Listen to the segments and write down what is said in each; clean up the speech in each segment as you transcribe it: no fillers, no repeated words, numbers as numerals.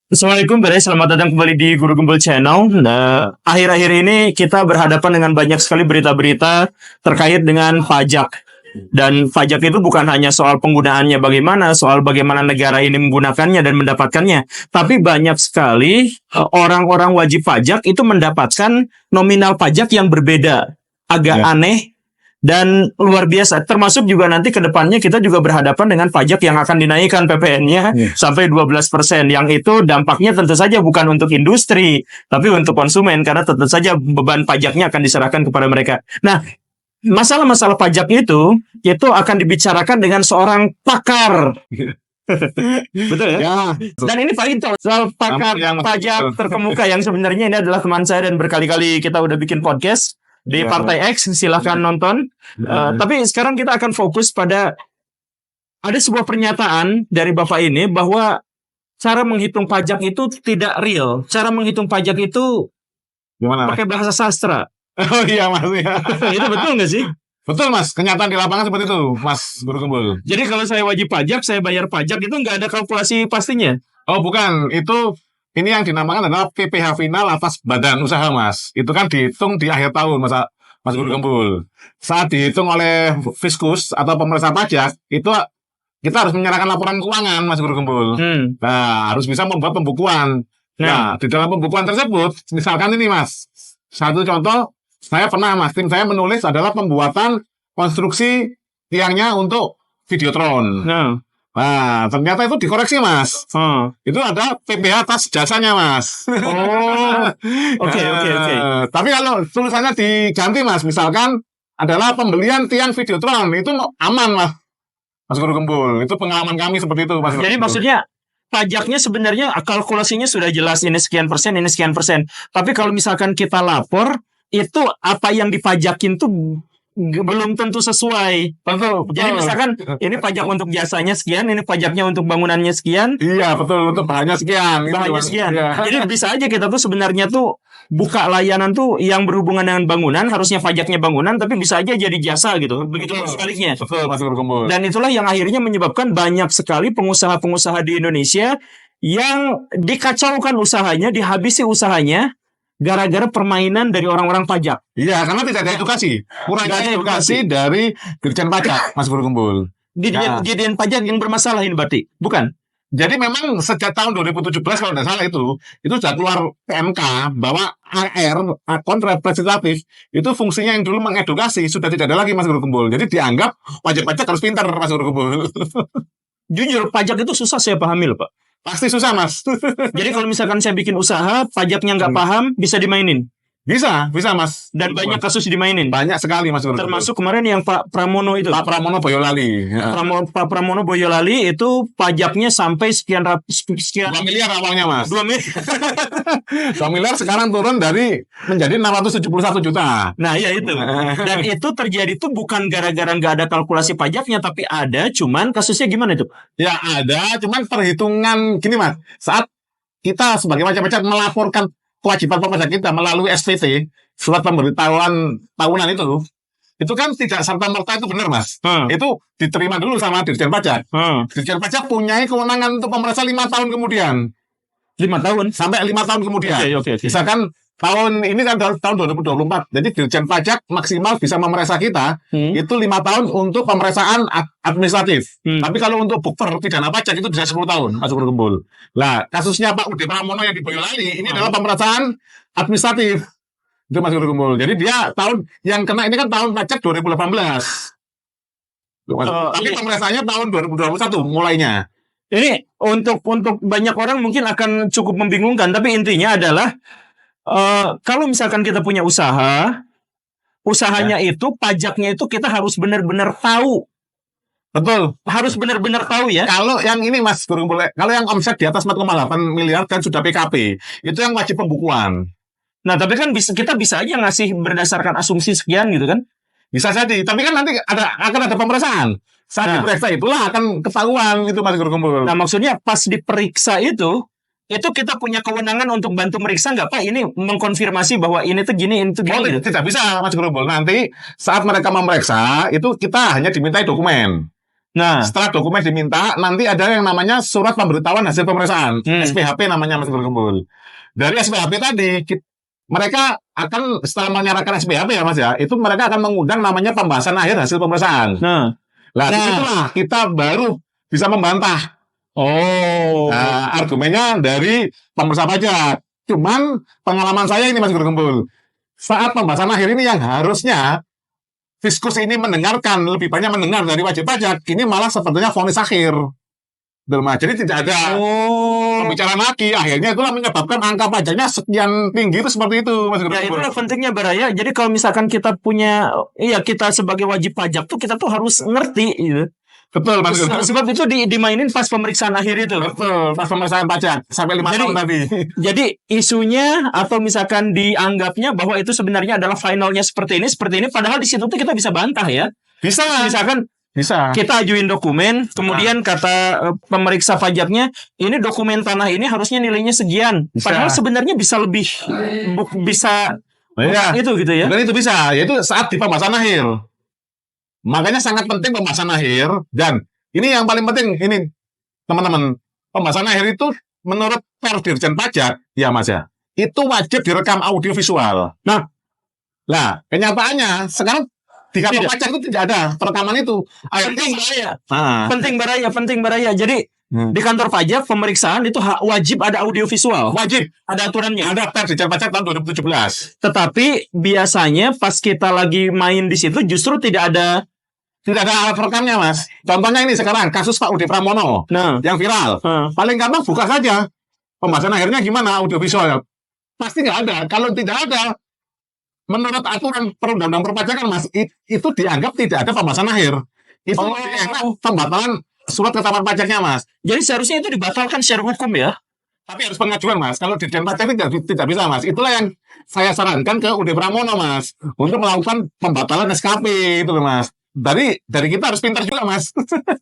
Assalamualaikum, selamat datang kembali di Guru Gembul Channel. Nah, akhir-akhir ini kita berhadapan dengan banyak sekali berita-berita terkait dengan pajak. Dan pajak itu bukan hanya soal penggunaannya bagaimana, soal bagaimana negara ini menggunakannya dan mendapatkannya. Tapi banyak sekali orang-orang wajib pajak itu mendapatkan nominal pajak yang berbeda. Agak aneh dan luar biasa. Termasuk juga nanti ke depannya kita juga berhadapan dengan pajak yang akan dinaikkan PPN-nya sampai 12%. Yang itu dampaknya tentu saja bukan untuk industri, tapi untuk konsumen. Karena tentu saja beban pajaknya akan diserahkan kepada mereka. Nah, masalah-masalah pajak itu akan dibicarakan dengan seorang pakar. Betul ya? Dan ini Pak Ito, soal pakar pajak terkemuka yang sebenarnya ini adalah teman saya dan berkali-kali kita udah bikin podcast di Partai X, silahkan nonton. Tapi sekarang kita akan fokus pada ada sebuah pernyataan dari Bapak ini bahwa cara menghitung pajak itu tidak real. Cara menghitung pajak itu gimana, pakai bahasa sastra. Oh iya Mas ya. Itu betul nggak sih? Betul Mas, kenyataan di lapangan seperti itu Mas Guru Gembul. Jadi kalau saya wajib pajak, saya bayar pajak itu nggak ada kalkulasi pastinya? Oh bukan, ini yang dinamakan adalah PPh final atas badan usaha Mas. Itu kan dihitung di akhir tahun Mas Guru Gembul. Saat dihitung oleh Fiskus atau pemeriksa pajak, itu kita harus menyerahkan laporan keuangan Mas Guru Gembul. Nah, harus bisa membuat pembukuan. Nah, di dalam pembukuan tersebut, misalkan ini Mas, satu contoh, saya pernah Mas, tim saya menulis adalah pembuatan konstruksi tiangnya untuk Videotron. Nah, ternyata itu dikoreksi Mas. Itu ada PPh atas jasanya Mas. Oke. Tapi kalau tulisannya diganti Mas, misalkan adalah pembelian tiang Videotron, itu aman Mas Guru Gembul. Itu pengalaman kami seperti itu Mas. Jadi maksudnya pajaknya sebenarnya kalkulasinya sudah jelas, ini sekian persen, ini sekian persen. Tapi kalau misalkan kita lapor, itu apa yang dipajakin tuh belum tentu sesuai. Betul. Jadi misalkan ini pajak untuk jasanya sekian, ini pajaknya untuk bangunannya sekian. Iya betul, untuk bahannya sekian. Ya. Jadi bisa aja kita tuh sebenarnya tuh buka layanan tuh yang berhubungan dengan bangunan, harusnya pajaknya bangunan, tapi bisa aja jadi jasa gitu. Begitu sebaliknya. Betul Mas Guru Gembul. Dan itulah yang akhirnya menyebabkan banyak sekali pengusaha-pengusaha di Indonesia yang dikacaukan usahanya, dihabisi usahanya gara-gara permainan dari orang-orang pajak. Iya, karena tidak ada edukasi. Kurangnya edukasi dari Dirjen Pajak, Mas Guru Gembul. Dirjen Pajak yang bermasalah ini berarti? Bukan? Jadi memang sejak tahun 2017 kalau tidak salah itu sudah keluar PMK bahwa AR, akun representatif, itu fungsinya yang dulu mengedukasi, sudah tidak ada lagi Mas Guru Gembul. Jadi dianggap wajib pajak harus pintar Mas Guru Gembul. Jujur, pajak itu susah saya pahami loh Pak. Pasti susah Mas. Jadi kalau misalkan saya bikin usaha, pajaknya nggak paham, bisa dimainin? Bisa Mas. Dan banyak kasus dimainin? Banyak sekali Mas. Termasuk kemarin yang Pak Pramono itu. Pak Pramono Boyolali. Pak Pramono Boyolali itu pajaknya sampai sekian 2 miliar awalnya Mas. 2 miliar. 2 miliar sekarang turun menjadi 671 juta. Nah ya itu. Dan itu terjadi tuh bukan gara-gara nggak ada kalkulasi pajaknya, tapi ada, cuman kasusnya gimana itu? Ya ada, cuman perhitungan gini Mas. Saat kita sebagai wajib pajak melaporkan kewajiban pajak kita melalui SPT, surat pemberitahuan tahunan itu kan tidak serta-merta itu benar Mas. Itu diterima dulu sama Dirjen Pajak. Dirjen Pajak punya kewenangan untuk memeriksa 5 tahun kemudian. 5 tahun? Sampai 5 tahun kemudian. Okay. Misalkan tahun ini kan tahun 2024. Jadi Dirjen Pajak maksimal bisa memeriksa kita itu 5 tahun untuk pemeriksaan administratif. Tapi kalau untuk bukber pidana pajak itu bisa 10 tahun Mas Guru Gembul. Nah, kasusnya Pak Ude Pramono yang di Boyolali ini adalah pemeriksaan administratif. Itu Mas Guru Gembul. Jadi dia tahun yang kena ini kan tahun pajak 2018. Tapi pemeriksaannya tahun 2021 mulainya. Ini untuk banyak orang mungkin akan cukup membingungkan, tapi intinya adalah kalau misalkan kita punya usahanya itu pajaknya itu kita harus benar-benar tahu. Betul. Harus benar-benar tahu ya. Kalau yang ini Mas Guru Gembul, kalau yang omset di atas 4,8 miliar dan sudah PKP, itu yang wajib pembukuan. Nah, tapi kan kita bisa aja ngasih berdasarkan asumsi sekian gitu kan? Bisa jadi, tapi kan nanti akan ada pemeriksaan. Saat diperiksa itulah akan ketahuan itu Mas Guru Gembul. Nah, maksudnya pas diperiksa itu kita punya kewenangan untuk bantu meriksa nggak Pak? Ini mengkonfirmasi bahwa ini tuh gini, ini tuh gini. Gitu. Tidak bisa Mas Guru Gembul. Nanti saat mereka memeriksa itu kita hanya dimintai dokumen. Nah, Setelah dokumen diminta, nanti ada yang namanya surat pemberitahuan hasil pemeriksaan, SPHP namanya Mas Guru. Dari SPHP tadi, mereka akan setelah menyerahkan SPHP ya Mas ya, itu mereka akan mengundang namanya pembahasan akhir hasil pemeriksaan. nah, Nah, disitulah kita baru bisa membantah argumennya dari pemeriksa pajak. Cuman pengalaman saya ini Mas Guru, saat pembahasan akhir ini yang harusnya Fiskus ini mendengarkan, lebih banyak mendengar dari wajib pajak, ini malah sepertinya vonis akhir. Jadi tidak ada pembicaraan lagi. Akhirnya itulah menyebabkan angka pajaknya sekian tinggi itu seperti itu, Mas Guru. Ya itulah pentingnya Baraya. Jadi kalau misalkan kita punya, kita sebagai wajib pajak tuh kita tuh harus ngerti gitu. Betul, Mas Guru. Sebab itu dimainin pas pemeriksaan akhir itu. Betul, pas pemeriksaan pajak sampai 5 tahun tadi. Jadi isunya atau misalkan dianggapnya bahwa itu sebenarnya adalah finalnya seperti ini, padahal di situ tuh kita bisa bantah ya. Bisa. Misalkan Bisa. kita ajuin dokumen, kemudian kata pemeriksa pajaknya, ini dokumen tanah ini harusnya nilainya sekian. Bisa. Padahal sebenarnya bisa lebih, bisa itu gitu ya. Bukan itu bisa, yaitu saat di pembahasan akhir. Makanya sangat penting pembahasan akhir, dan ini yang paling penting, ini teman-teman, pembahasan akhir itu menurut Dirjen Pajak, ya Mas ya, itu wajib direkam audio visual. Nah, kenyataannya sekarang di kantor pajak itu tidak ada perekaman itu. Penting Baraya. Jadi di kantor pajak pemeriksaan itu wajib ada audio visual. Wajib. Ada aturannya. Ada Dirjen Pajak tahun 2017. Tetapi biasanya pas kita lagi main di situ justru tidak ada alat rekamnya, Mas. Contohnya ini sekarang kasus Pak Udi Pramono yang viral. Paling gampang buka saja. Pembahasan akhirnya gimana audio visual? Pasti nggak ada. Kalau tidak ada, menurut aturan perundang-undang perpajakan, Mas, itu dianggap tidak ada pembahasan akhir. Itu pembatalan surat ketetapan pajaknya, Mas. Jadi seharusnya itu dibatalkan secara hukum ya. Tapi harus pengajuan, Mas. Kalau Dirjen Pajak tidak bisa, Mas. Itulah yang saya sarankan ke Udi Pramono, Mas, untuk melakukan pembatalan SKP itu loh, Mas. Dari kita harus pintar juga, Mas.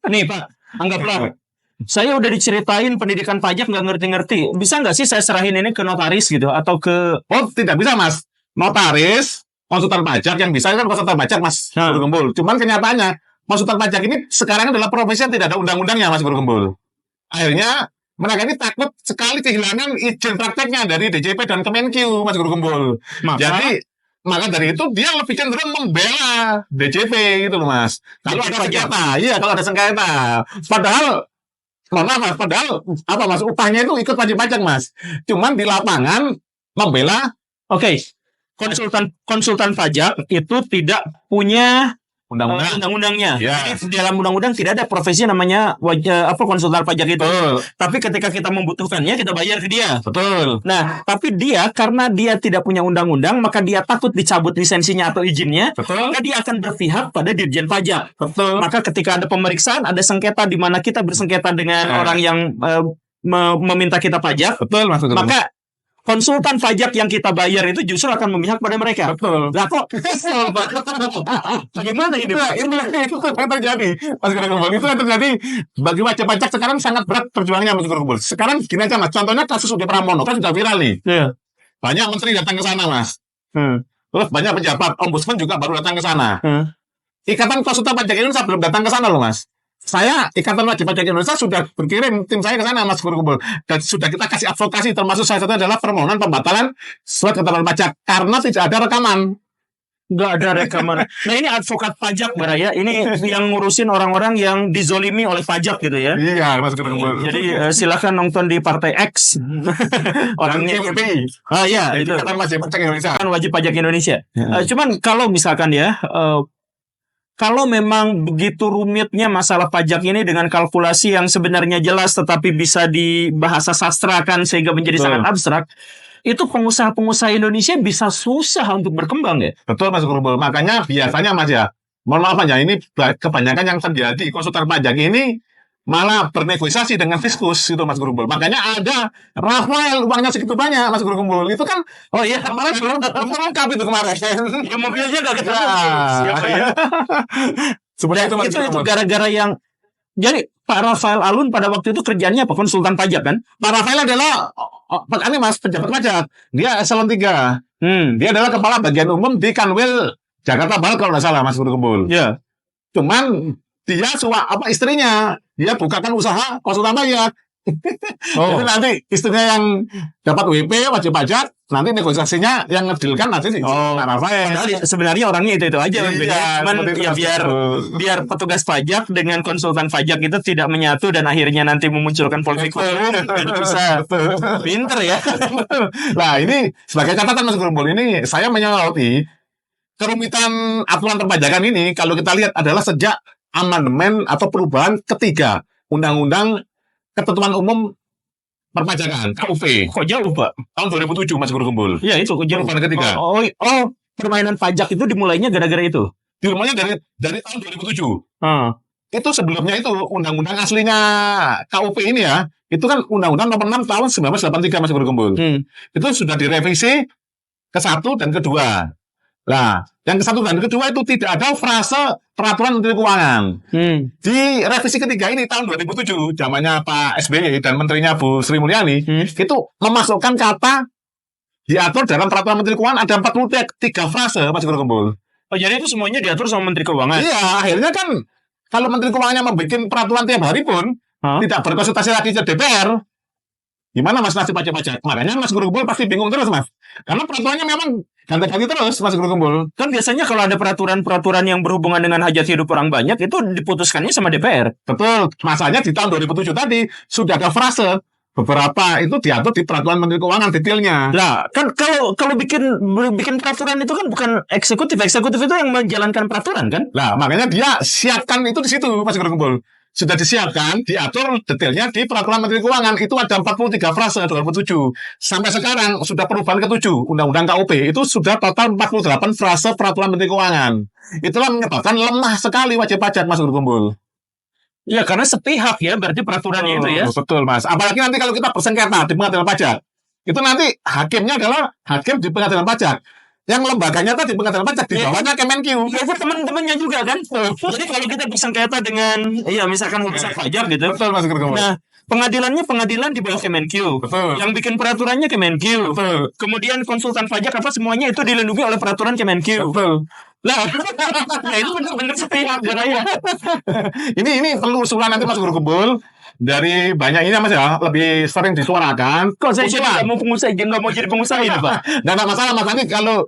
Nih, Pak, anggaplah saya udah diceritain pendidikan pajak nggak ngerti-ngerti. Bisa nggak sih saya serahin ini ke notaris gitu atau ke? Oh, tidak bisa, Mas. Notaris, konsultan pajak yang bisa kan konsultan pajak, Mas Guru Gembul. Cuman kenyataannya konsultan pajak ini sekarang adalah profesi yang tidak ada undang-undangnya, Mas Guru Gembul. Akhirnya mereka ini takut sekali kehilangan izin prakteknya dari DJP dan Kemenkyu, Mas Guru Gembul. Maka dari itu dia lebih cenderung membela DJP gitu loh, Mas. Kalau ada sengketa, kalau ada sengketa. Padahal apa, Mas, upahnya itu ikut wajib pajak, Mas. Cuman di lapangan membela. Konsultan pajak itu tidak punya undang-undangnya. Jadi di dalam undang-undang tidak ada profesi namanya konsultan pajak itu. Tapi ketika kita membutuhkannya kita bayar ke dia. Betul. Nah, tapi dia karena dia tidak punya undang-undang, maka dia takut dicabut lisensinya atau izinnya. Maka dia akan berpihak pada Dirjen Pajak. Betul. Maka ketika ada pemeriksaan, ada sengketa di mana kita bersengketa dengan orang yang meminta kita pajak. Betul, Mas. Maka konsultan pajak yang kita bayar itu justru akan memihak pada mereka. Betul. Lah kok kesel, Pak? Bagaimana ini? Itu yang terjadi, Mas Guru. Itu yang terjadi bagi wajib pajak sekarang sangat berat perjuangannya, Mas Guru. Sekarang gini aja, Mas. Contohnya kasus Udi Pramono kan sudah viral nih. Banyak menteri datang ke sana, Mas. Terus banyak pejabat, ombudsman juga baru datang ke sana. Ikatan Konsultan Pajak Indonesia belum datang ke sana loh, Mas. Ikatan Wajib Pajak Indonesia sudah berkirim tim saya ke sana, Mas Guru Gembul, dan sudah kita kasih advokasi, termasuk salah satunya adalah permohonan pembatalan surat ketetapan pajak karena tidak ada rekaman. Nggak ada rekaman. Nah, ini advokat pajak, Baraya. Ini yang ngurusin orang-orang yang dizolimi oleh pajak gitu ya. Iya, Mas Guru Gembul. Jadi silakan nonton di Partai X. Orangnya KPI. Itu Ikatan Wajib Pajak Indonesia. Kan wajib pajak Indonesia. Cuman kalau misalkan ya, kalau memang begitu rumitnya masalah pajak ini dengan kalkulasi yang sebenarnya jelas tetapi bisa dibahasa sastrakan sehingga menjadi sangat abstrak, itu pengusaha-pengusaha Indonesia bisa susah untuk berkembang ya. Betul, Mas Guru. Makanya biasanya, Mas ya, mohon maaf aja, ini kebanyakan yang terjadi konsultan pajak ini malah bernegosiasi dengan Fiskus itu, Mas Guru. Makanya ada Rafael uangnya segitu banyak, Mas Guru. Itu kan kemarin belum lengkap itu kemarin. Ya mobilnya nggak ketemu. Siapa ya? Sebenarnya itu, Mas Guru. Itu gara-gara yang jadi Pak Rafael Alun pada waktu itu kerjanya apa? Konsultan pajak kan? Pak Rafael adalah Mas pejabat pajak. Dia eselon 3. Dia adalah kepala bagian umum di Kanwil Jakarta Barat kalau nggak salah, Mas Guru. Ya. Cuman dia istrinya dia bukakan usaha konsultan pajak. Oh. Jadi nanti istrinya yang dapat WP wajib pajak, nanti negosiasinya yang ngedilkan nanti sih. Padahal sebenarnya orangnya itu aja. Iya, Cuman seperti itu, ya Mas. biar petugas pajak dengan konsultan pajak itu tidak menyatu dan akhirnya nanti memunculkan konflik hukum. Bisa pinter ya. Nah, ini sebagai catatan Mas Gerumbul, ini saya menyoroti kerumitan aturan perpajakan ini kalau kita lihat adalah sejak amandemen atau perubahan ketiga Undang-Undang Ketentuan Umum Perpajakan KUP Kok jauh, Pak? tahun 2007 Mas Gerumbul. Iya, itu kok jauh. Perubahan ketiga. Permainan pajak itu dimulainya gara-gara itu. Dimulainya dari tahun 2007. Hmm. Itu sebelumnya itu undang-undang aslinya KUP ini ya, itu kan Undang-Undang Nomor 6 tahun 1983 Mas Gerumbul. Itu sudah direvisi ke satu dan kedua. Nah, yang ke satu dan kedua itu tidak ada frase peraturan Menteri Keuangan. Di revisi ketiga ini tahun 2007, zamannya Pak SBY dan menterinya Bu Sri Mulyani, itu memasukkan kata diatur dalam peraturan Menteri Keuangan ada 43 frase Mas Gerumbul. Oh, jadi itu semuanya diatur sama Menteri Keuangan. Iya, akhirnya kan kalau Menteri Keuangannya membuat peraturan tiap hari pun tidak berkonsultasi lagi ke DPR. Gimana Mas nasib pajak-pajak? Makanya Mas Gerumbul pasti bingung terus Mas. Karena peraturannya memang ganti-ganti terus Mas Gerumbul. Kan biasanya kalau ada peraturan-peraturan yang berhubungan dengan hajat hidup orang banyak itu diputuskannya sama DPR. Betul. Masanya di tahun 2007 tadi sudah ada frase beberapa itu diatur di peraturan Menteri Keuangan detailnya. Nah, kan kalau bikin peraturan itu kan bukan eksekutif. Eksekutif itu yang menjalankan peraturan kan? Nah, makanya dia siapkan itu di situ Mas Gerumbul. Sudah disiapkan, diatur detailnya di peraturan Menteri Keuangan. Itu ada 43 frase 2007. Sampai sekarang sudah perubahan ke-7 Undang-Undang KUP. Itu sudah total 48 frase peraturan Menteri Keuangan. Itulah menyebabkan lemah sekali wajib pajak Mas Gerumbul. Ya, karena sepihak ya berarti peraturannya itu ya. Betul Mas. Apalagi nanti kalau kita bersengketa di pengadilan pajak. Itu nanti hakimnya adalah hakim di pengadilan pajak. Yang lembaganya tadi pengadilan pajak di bawahnya Kemenq. Ya, itu teman-temannya juga kan. Jadi kalau kita bersengketa dengan misalkan urusan pajak gitu. Betul Mas Gerumbul. Nah, pengadilan di bawah Kemenq. Betul. Yang bikin peraturannya Kemenq. Betul. Kemudian konsultan pajak apa semuanya itu dilindungi oleh peraturan Kemenq. Betul. Lah, nah itu benar-benar sepihak ya. Ini perlu usulan nanti Mas Gerumbul. Dari banyak ini Mas ya, lebih sering disuarakan. Kok saya jadi nggak mau jadi pengusaha ini Pak? Nggak masalah Mas, nanti kalau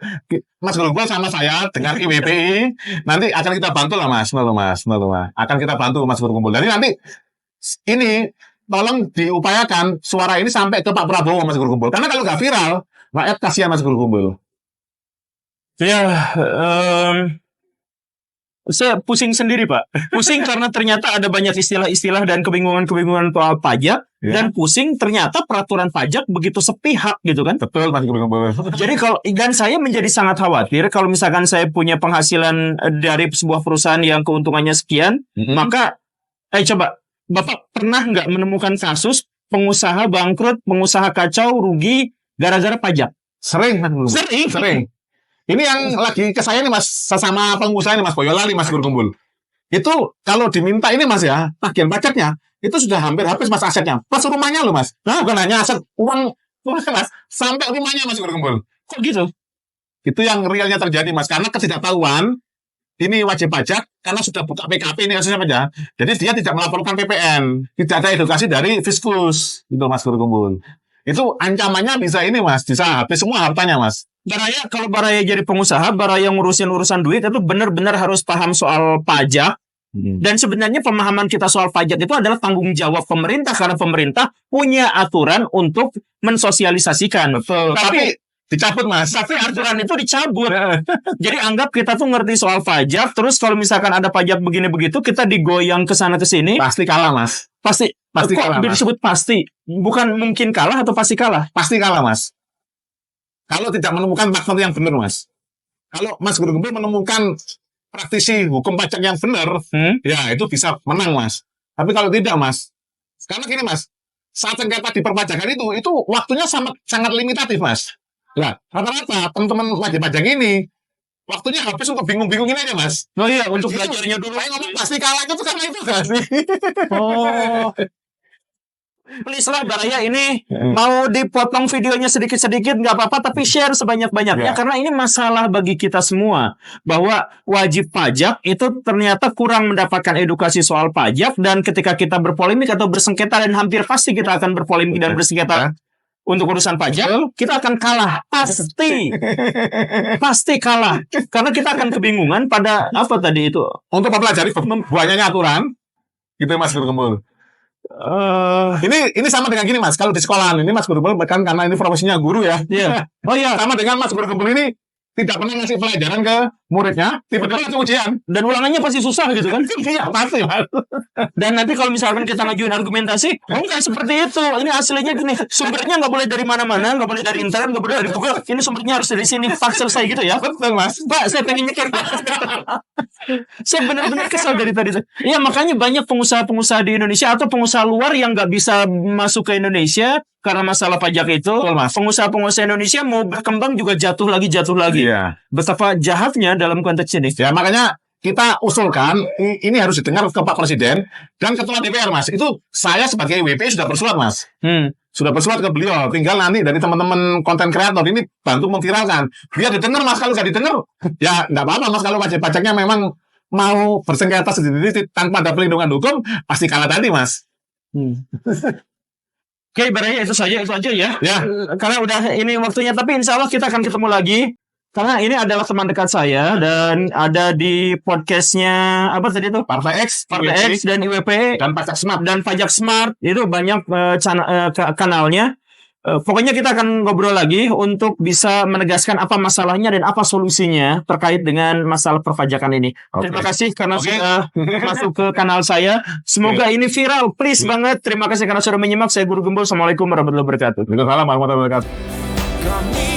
Mas Gerumbul sama saya dengan IWPI nanti akan kita bantu lah Mas, akan kita bantu Mas Gerumbul. Jadi nanti ini tolong diupayakan suara ini sampai ke Pak Prabowo Mas Gerumbul. Karena kalau nggak viral, rakyat kasihan Mas Gerumbul. Ya, saya pusing sendiri Pak. Pusing karena ternyata ada banyak istilah-istilah dan kebingungan-kebingungan soal pajak. Dan pusing ternyata peraturan pajak begitu sepihak gitu kan. Betul Mas Gerumbul. Jadi dan saya menjadi sangat khawatir kalau misalkan saya punya penghasilan dari sebuah perusahaan yang keuntungannya sekian, maka coba Bapak pernah nggak menemukan kasus pengusaha bangkrut, pengusaha kacau, rugi gara-gara pajak? Sering Mas Gerumbul. Sering. Ini yang lagi ke saya nih Mas, sesama pengusaha ini Mas Boyolali Mas Gerumbul. Itu kalau diminta ini Mas ya, tagihan pajaknya itu sudah hampir habis Mas asetnya. Plus rumahnya loh Mas. Nah, bukan hanya aset, uang Mas, sampai rumahnya Mas Gerumbul. Kok gitu? Itu yang realnya terjadi Mas, karena ketidaktahuan ini wajib pajak karena sudah buka PKP ini kasusnya aja. Jadi dia tidak melaporkan PPN, tidak ada edukasi dari Fiskus, gitu Mas Gerumbul. Itu ancamannya bisa ini Mas, bisa habis semua hartanya Mas. Kalau Baraya jadi pengusaha, Baraya ngurusin urusan duit itu benar-benar harus paham soal pajak. Dan sebenarnya pemahaman kita soal pajak itu adalah tanggung jawab pemerintah karena pemerintah punya aturan untuk mensosialisasikan. Betul. Tapi dicabut Mas. Tapi aturan itu dicabut. Jadi anggap kita tuh ngerti soal pajak, terus kalau misalkan ada pajak begini begitu kita digoyang ke sana ke sini. Pasti kalah Mas. Pasti kalah. Kok disebut pasti? Bukan mungkin kalah atau pasti kalah? Pasti kalah Mas. Kalau tidak menemukan partner yang benar Mas. Kalau Mas Gerumbul menemukan praktisi hukum pajak yang benar, ya itu bisa menang Mas. Tapi kalau tidak Mas, karena gini Mas, saat sengketa di perpajakan itu waktunya sangat limitatif Mas. Nah, rata-rata teman-teman wajib pajak ini waktunya habis untuk bingung-bingungin aja Mas. Oh iya, untuk belajarnya dulu. Saya ngomong pasti kalah itu karena itu gak sih? Oh. Please lah Baraya ini mau dipotong videonya sedikit-sedikit nggak apa-apa, tapi share sebanyak-banyaknya karena ini masalah bagi kita semua bahwa wajib pajak itu ternyata kurang mendapatkan edukasi soal pajak, dan ketika kita berpolemik atau bersengketa, dan hampir pasti kita akan berpolemik dan bersengketa untuk urusan pajak, kita akan kalah, pasti kalah, karena kita akan kebingungan pada apa tadi itu. Untuk mempelajari banyaknya aturan, gitu Mas Guru Gembul. Ini sama dengan gini Mas, kalau di sekolahan ini Mas Guru Gembul kan karena ini profesinya guru ya. Iya. Oh iya. Sama dengan Mas Guru Gembul ini tidak pernah ngasih pelajaran ke muridnya, tiba-tiba langsung ujian. Dan ulangannya pasti susah gitu kan. Iya, pasti Mas. Dan nanti kalau misalkan kita ngajuin argumentasi, enggak seperti itu. Ini aslinya gini, sumbernya nggak boleh dari mana-mana, nggak boleh dari internet, nggak boleh dari Google. Ini sumbernya harus dari sini. Pak, selesai gitu ya. Betul Mas. Pak, saya pengen nyeker. Saya benar-benar kesal dari tadi. Iya, makanya banyak pengusaha-pengusaha di Indonesia atau pengusaha luar yang nggak bisa masuk ke Indonesia karena masalah pajak itu. Betul, Mas. Pengusaha-pengusaha Indonesia mau berkembang juga jatuh lagi. Iya. Betapa jahatnya dalam konteks ini. Ya makanya kita usulkan ini harus didengar ke Pak Presiden dan Ketua DPR Mas. Itu saya sebagai WP sudah bersurat Mas. Sudah bersurat ke beliau. Tinggal nanti dari teman-teman konten kreator ini bantu memviralkan. Biar didengar Mas. Kalau nggak didengar ya nggak apa-apa Mas. Kalau wajib pajaknya memang mau bersengketa sendiri tanpa ada perlindungan hukum pasti kalah tadi Mas. Oke, Baraya itu aja ya. Ya. Karena udah ini waktunya, tapi insya Allah kita akan ketemu lagi. Karena ini adalah teman dekat saya dan ada di podcastnya apa tadi itu? Partai X dan IWP dan Pajak Smart. Dan Pajak Smart itu banyak kanalnya. Pokoknya kita akan ngobrol lagi untuk bisa menegaskan apa masalahnya dan apa solusinya terkait dengan masalah perpajakan ini. Terima kasih karena sudah masuk ke kanal saya. Semoga ini viral. Please banget. Terima kasih karena sudah menyimak. Saya Guru Gembul. Assalamualaikum warahmatullahi wabarakatuh. Waalaikumsalam warahmatullahi wabarakatuh.